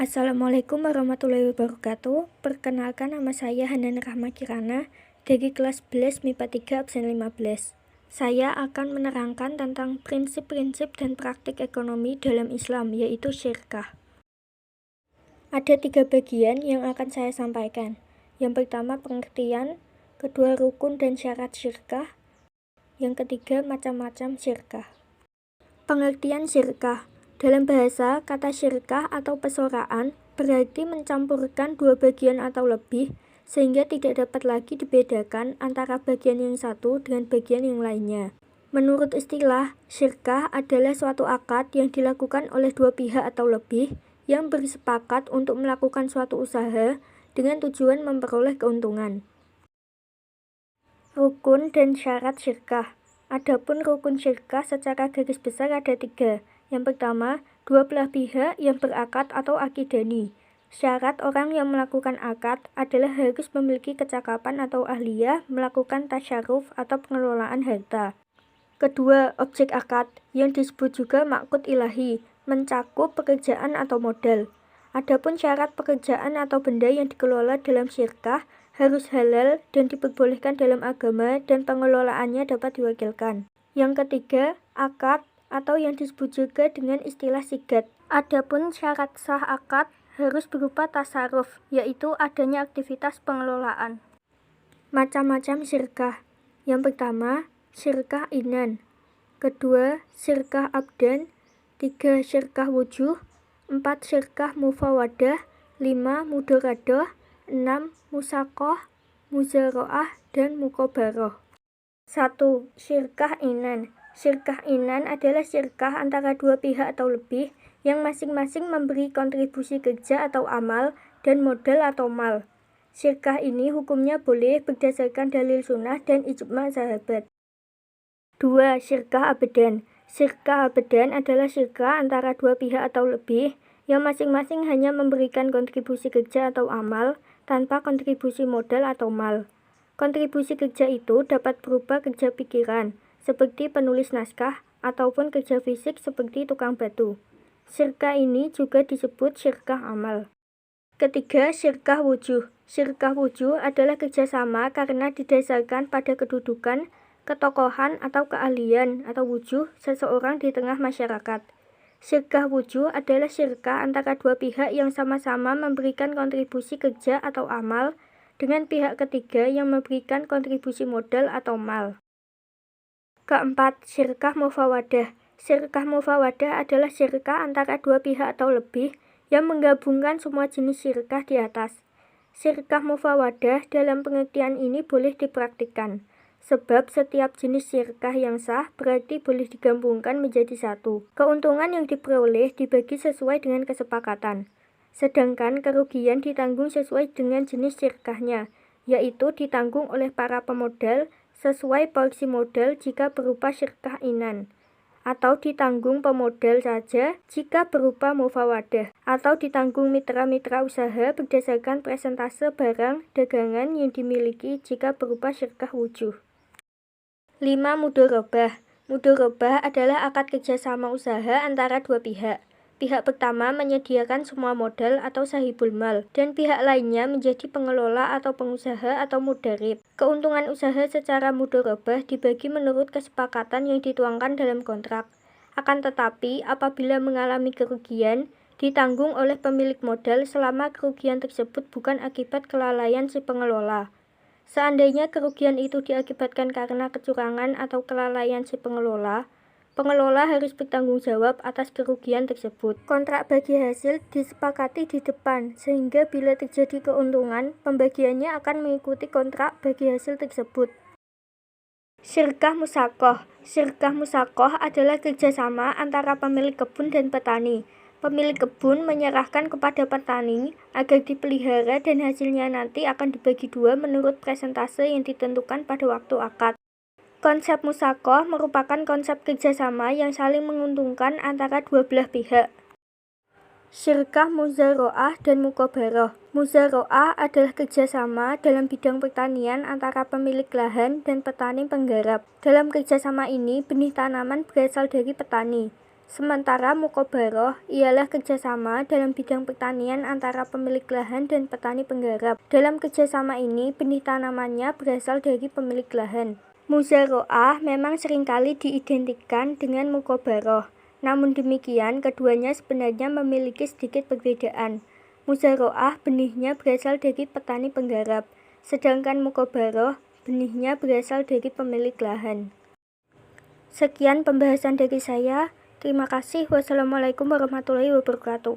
Assalamualaikum warahmatullahi wabarakatuh. Perkenalkan, nama saya Hanan Rahma Kirana dari kelas 11 MIPA 3 absen 15. Saya akan menerangkan tentang prinsip-prinsip dan praktik ekonomi dalam Islam, yaitu syirkah. Ada 3 bagian yang akan saya sampaikan. Yang pertama, pengertian. Kedua, rukun dan syarat syirkah. Yang ketiga, macam-macam syirkah. Pengertian syirkah. Dalam bahasa, kata syirkah atau pesoraan berarti mencampurkan 2 bagian atau lebih, sehingga tidak dapat lagi dibedakan antara bagian yang satu dengan bagian yang lainnya. Menurut istilah, syirkah adalah suatu akad yang dilakukan oleh 2 pihak atau lebih yang bersepakat untuk melakukan suatu usaha dengan tujuan memperoleh keuntungan. Rukun dan syarat syirkah. Adapun rukun syirkah secara garis besar ada 3. Yang pertama, 2 belah pihak yang berakad atau akidani. Syarat orang yang melakukan akad adalah harus memiliki kecakapan atau ahliyah melakukan tasyaruf atau pengelolaan harta. Kedua, objek akad yang disebut juga maqud ilahi, mencakup pekerjaan atau modal. Adapun syarat pekerjaan atau benda yang dikelola dalam syirkah harus halal dan diperbolehkan dalam agama dan pengelolaannya dapat diwakilkan. Yang ketiga, akad atau yang disebut juga dengan istilah sigat. Adapun syarat sah akad harus berupa tasarruf, yaitu adanya aktivitas pengelolaan. Macam-macam syirkah. Yang pertama, syirkah inan. Kedua, syirkah abdan. 3, syirkah wujuh. 4, syirkah mufawadah. 5, mudorodah. 6, musaqah, muzaroah, dan mukobaroh. 1. Syirkah inan. Syirkah inan adalah syirkah antara 2 pihak atau lebih yang masing-masing memberi kontribusi kerja atau amal dan modal atau mal. Syirkah ini hukumnya boleh berdasarkan dalil sunnah dan ijma' sahabat. 2. Syirkah abadan. Syirkah abadan adalah syirkah antara 2 pihak atau lebih yang masing-masing hanya memberikan kontribusi kerja atau amal tanpa kontribusi modal atau mal. Kontribusi kerja itu dapat berupa kerja pikiran, seperti penulis naskah, ataupun kerja fisik seperti tukang batu. Syirkah ini juga disebut syirkah amal. Ketiga, syirkah wujuh. Syirkah wujuh adalah kerjasama karena didasarkan pada kedudukan, ketokohan, atau keahlian atau wujuh seseorang di tengah masyarakat. Syirkah wujuh adalah syirkah antara 2 pihak yang sama-sama memberikan kontribusi kerja atau amal dengan pihak ketiga yang memberikan kontribusi modal atau mal. Keempat, syirkah mufawadah. Syirkah mufawadah adalah syirkah antara 2 pihak atau lebih yang menggabungkan semua jenis syirkah di atas. Syirkah mufawadah dalam pengertian ini boleh dipraktikkan, sebab setiap jenis syirkah yang sah berarti boleh digabungkan menjadi satu. Keuntungan yang diperoleh dibagi sesuai dengan kesepakatan, sedangkan kerugian ditanggung sesuai dengan jenis syirkahnya, yaitu ditanggung oleh para pemodal sesuai porsi modal jika berupa syirkah inan, atau ditanggung pemodal saja jika berupa mufawadah, atau ditanggung mitra-mitra usaha berdasarkan persentase barang dagangan yang dimiliki jika berupa syirkah wujuh. 5. Mudorobah. Mudorobah adalah akad kerjasama usaha antara 2 pihak. Pihak pertama menyediakan semua modal atau sahibul mal, dan pihak lainnya menjadi pengelola atau pengusaha atau mudarib. Keuntungan usaha secara mudorobah dibagi menurut kesepakatan yang dituangkan dalam kontrak. Akan tetapi, apabila mengalami kerugian, ditanggung oleh pemilik modal selama kerugian tersebut bukan akibat kelalaian si pengelola. Seandainya kerugian itu diakibatkan karena kecurangan atau kelalaian si pengelola harus bertanggung jawab atas kerugian tersebut. Kontrak bagi hasil disepakati di depan, sehingga bila terjadi keuntungan, pembagiannya akan mengikuti kontrak bagi hasil tersebut. Syirkah musaqah. Syirkah musaqah adalah kerjasama antara pemilik kebun dan petani. Pemilik kebun menyerahkan kepada petani agar dipelihara dan hasilnya nanti akan dibagi 2 menurut persentase yang ditentukan pada waktu akad. Konsep musaqah merupakan konsep kerjasama yang saling menguntungkan antara 2 belah pihak. Syirkah muzaroah dan mukobaroh. Muzaroah adalah kerjasama dalam bidang pertanian antara pemilik lahan dan petani penggarap. Dalam kerjasama ini, benih tanaman berasal dari petani, Sementara mukobaroh ialah kerjasama dalam bidang pertanian antara pemilik lahan dan petani penggarap. Dalam kerjasama ini, benih tanamannya berasal dari pemilik lahan. Muzaroah memang seringkali diidentikan dengan mukobaroh. Namun demikian, keduanya sebenarnya memiliki sedikit perbedaan. Muzaroah benihnya berasal dari petani penggarap, sedangkan mukobaroh benihnya berasal dari pemilik lahan. Sekian pembahasan dari saya. Terima kasih. Wassalamualaikum warahmatullahi wabarakatuh.